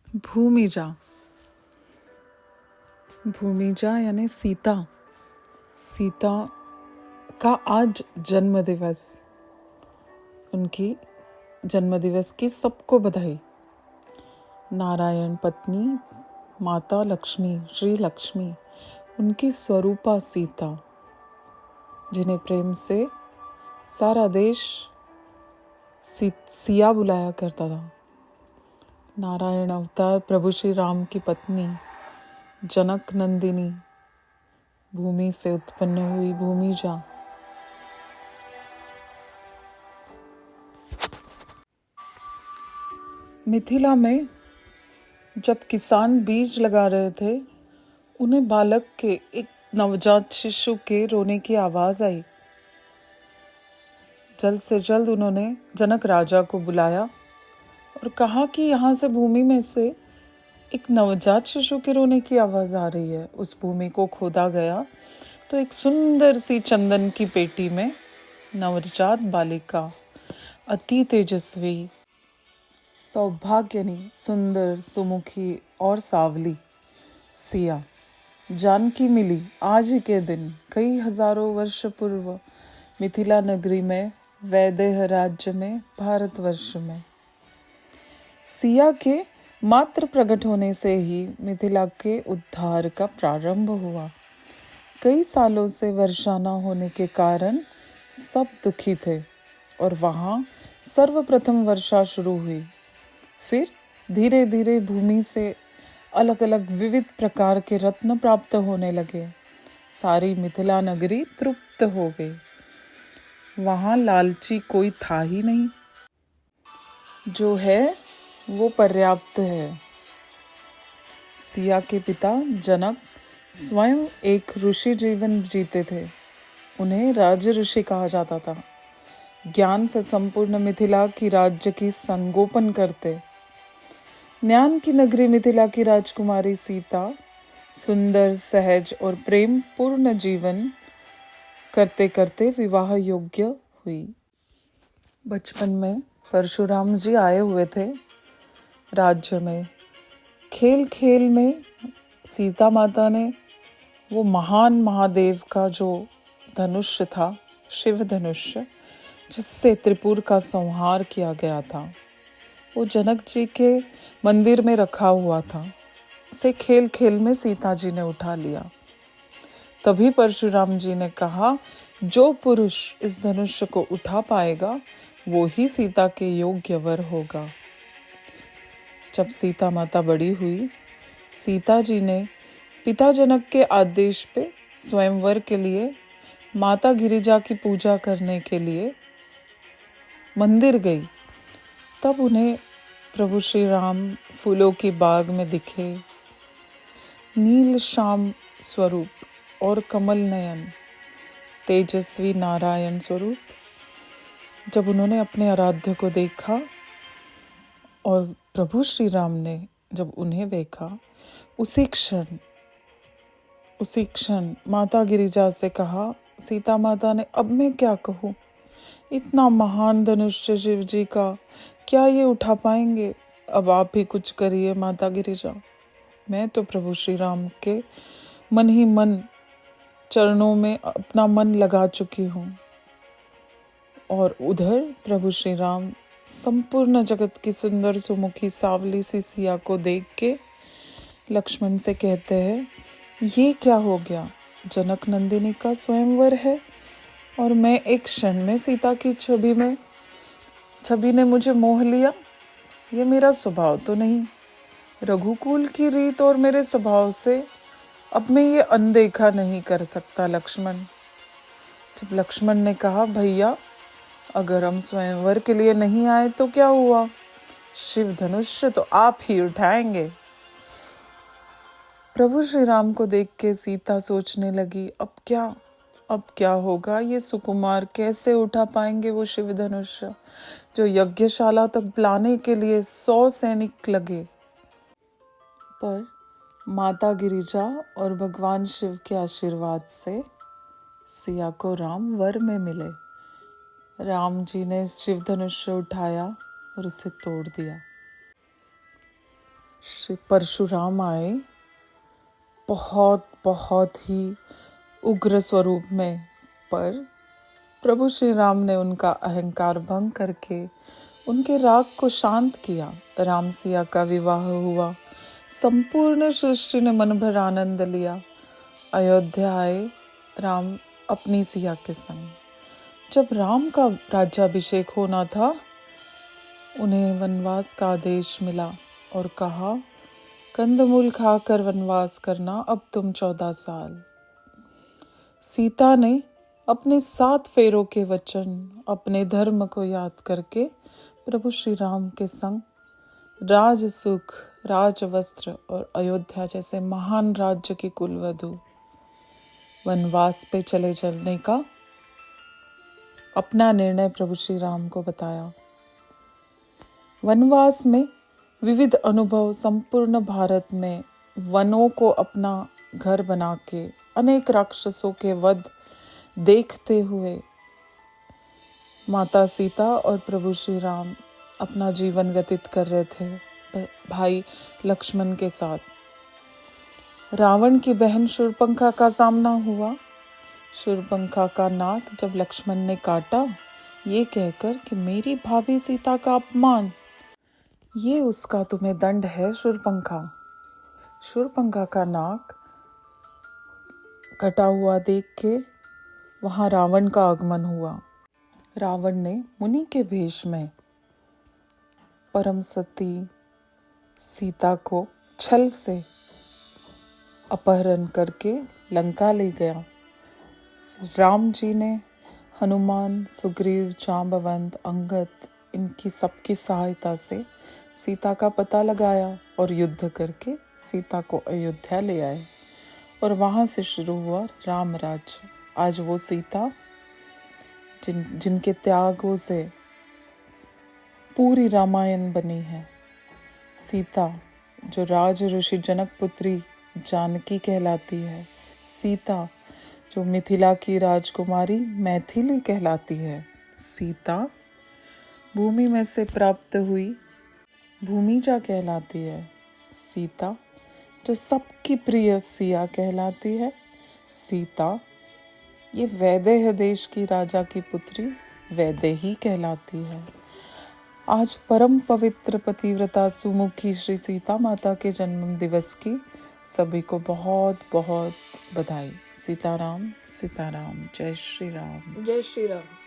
भूमिजा। भूमिजा यानी सीता। सीता का आज जन्मदिवस। उनकी जन्मदिवस की सबको बधाई। नारायण पत्नी माता लक्ष्मी, श्री लक्ष्मी, उनकी स्वरूपा सीता, जिन्हें प्रेम से सारा देश सिया बुलाया करता था। नारायण अवतार प्रभु श्री राम की पत्नी जनक नंदिनी भूमि से उत्पन्न हुई भूमिजा। मिथिला में जब किसान बीज लगा रहे थे, उन्हें बालक के, एक नवजात शिशु के रोने की आवाज आई। जल्द से जल्द उन्होंने जनक राजा को बुलाया और कहा कि यहाँ से भूमि में से एक नवजात शिशु के रोने की आवाज आ रही है। उस भूमि को खोदा गया तो एक सुंदर सी चंदन की पेटी में नवजात बालिका, अति तेजस्वी, सौभाग्यनी, सुंदर, सुमुखी और सावली सिया जानकी मिली। आज ही के दिन कई हजारों वर्ष पूर्व मिथिला नगरी में, वैदेह राज्य में, भारतवर्ष में। सिया के मात्र प्रकट होने से ही मिथिला के उद्धार का प्रारंभ हुआ। कई सालों से वर्षा न होने के कारण सब दुखी थे और वहां सर्वप्रथम वर्षा शुरू हुई। फिर धीरे धीरे भूमि से अलग अलग विविध प्रकार के रत्न प्राप्त होने लगे। सारी मिथिला नगरी तृप्त हो गई। वहां लालची कोई था ही नहीं। जो है वो पर्याप्त है। सिया के पिता जनक स्वयं एक ऋषि जीवन जीते थे। उन्हें राज ऋषि कहा जाता था। ज्ञान से संपूर्ण मिथिला की राज्य की संगोपन करते। ज्ञान की नगरी मिथिला की राजकुमारी सीता सुंदर, सहज और प्रेम पूर्ण जीवन करते करते विवाह योग्य हुई। बचपन में परशुराम जी आए हुए थे राज्य में। खेल खेल में सीता माता ने वो महान महादेव का जो धनुष था, शिव धनुष, जिससे त्रिपुर का संहार किया गया था, वो जनक जी के मंदिर में रखा हुआ था। उसे खेल खेल में सीता जी ने उठा लिया। तभी परशुराम जी ने कहा, जो पुरुष इस धनुष को उठा पाएगा वो ही सीता के योग्य वर होगा। जब सीता माता बड़ी हुई, सीता जी ने पिता जनक के आदेश पे स्वयंवर के लिए माता गिरिजा की पूजा करने के लिए मंदिर गई। तब उन्हें प्रभु श्री राम फूलों की बाग में दिखे। नील श्याम स्वरूप और कमल नयन, तेजस्वी नारायण स्वरूप। जब उन्होंने अपने आराध्य को देखा और प्रभु श्री राम ने जब उन्हें देखा, उसी क्षण माता गिरिजा से कहा, सीता माता ने, अब मैं क्या कहूँ, इतना महान धनुष्य शिव जी का, क्या ये उठा पाएंगे? अब आप ही कुछ करिए माता गिरिजा। मैं तो प्रभु श्री राम के मन ही मन चरणों में अपना मन लगा चुकी हूँ। और उधर प्रभु श्री राम संपूर्ण जगत की सुंदर सुमुखी सावली सी सिया को देख के लक्ष्मण से कहते हैं, ये क्या हो गया? जनक नंदिनी का स्वयंवर है और मैं एक क्षण में सीता की छवि ने मुझे मोह लिया। ये मेरा स्वभाव तो नहीं। रघुकुल की रीत और मेरे स्वभाव से अब मैं ये अनदेखा नहीं कर सकता लक्ष्मण। जब लक्ष्मण ने कहा, भैया अगर हम स्वयंवर के लिए नहीं आए तो क्या हुआ? शिव धनुष तो आप ही उठाएंगे। प्रभु श्री राम को देख के सीता सोचने लगी, अब क्या होगा? ये सुकुमार कैसे उठा पाएंगे वो शिव धनुष, जो यज्ञशाला तक लाने के लिए 100 सैनिक लगे। पर माता गिरिजा और भगवान शिव के आशीर्वाद से सिया को राम वर में मिले। राम जी ने शिव धनुष उठाया और उसे तोड़ दिया। श्री परशुराम आए बहुत बहुत ही उग्र स्वरूप में, पर प्रभु श्री राम ने उनका अहंकार भंग करके उनके राग को शांत किया। राम सिया का विवाह हुआ, संपूर्ण सृष्टि ने मन भर आनंद लिया। अयोध्या आए राम अपनी सिया के संग। जब राम का राज्याभिषेक होना था, उन्हें वनवास का आदेश मिला और कहा, कंदमूल खाकर वनवास करना अब तुम 14 साल। सीता ने अपने 7 फेरों के वचन, अपने धर्म को याद करके प्रभु श्री राम के संग राज सुख, राज वस्त्र और अयोध्या जैसे महान राज्य की कुलवधु वनवास पे चले चलने का अपना निर्णय प्रभु श्री राम को बताया। वनवास में विविध अनुभव, संपूर्ण भारत में वनों को अपना घर बना के अनेक राक्षसों के वध देखते हुए माता सीता और प्रभु श्री राम अपना जीवन व्यतीत कर रहे थे भाई लक्ष्मण के साथ। रावण की बहन शूर्पणखा का सामना हुआ। शूर्पणखा का नाक जब लक्ष्मण ने काटा, ये कहकर कि मेरी भाभी सीता का अपमान, ये उसका तुम्हें दंड है शूर्पणखा। शूर्पणखा का नाक कटा हुआ देख के वहां रावण का आगमन हुआ। रावण ने मुनि के भेष में परम सती सीता को छल से अपहरण करके लंका ले गया। राम जी ने हनुमान, सुग्रीव, जांबवंत, अंगद, इनकी सबकी सहायता से सीता का पता लगाया और युद्ध करके सीता को अयोध्या ले आए और वहां से शुरू हुआ राम राज्य। आज वो सीता जिनके त्यागों से पूरी रामायण बनी है, सीता जो राज ऋषि जनक पुत्री जानकी कहलाती है, सीता जो मिथिला की राजकुमारी मैथिली कहलाती है, सीता भूमि में से प्राप्त हुई भूमिजा कहलाती है, सीता जो सबकी प्रिय सिया कहलाती है, सीता ये वैदेह देश की राजा की पुत्री वैदेही कहलाती है। आज परम पवित्र पतिव्रता सुमुखी श्री सीता माता के जन्म दिवस की सभी को बहुत बहुत बधाई। सीताराम सीताराम, जय श्री राम। जय श्री राम।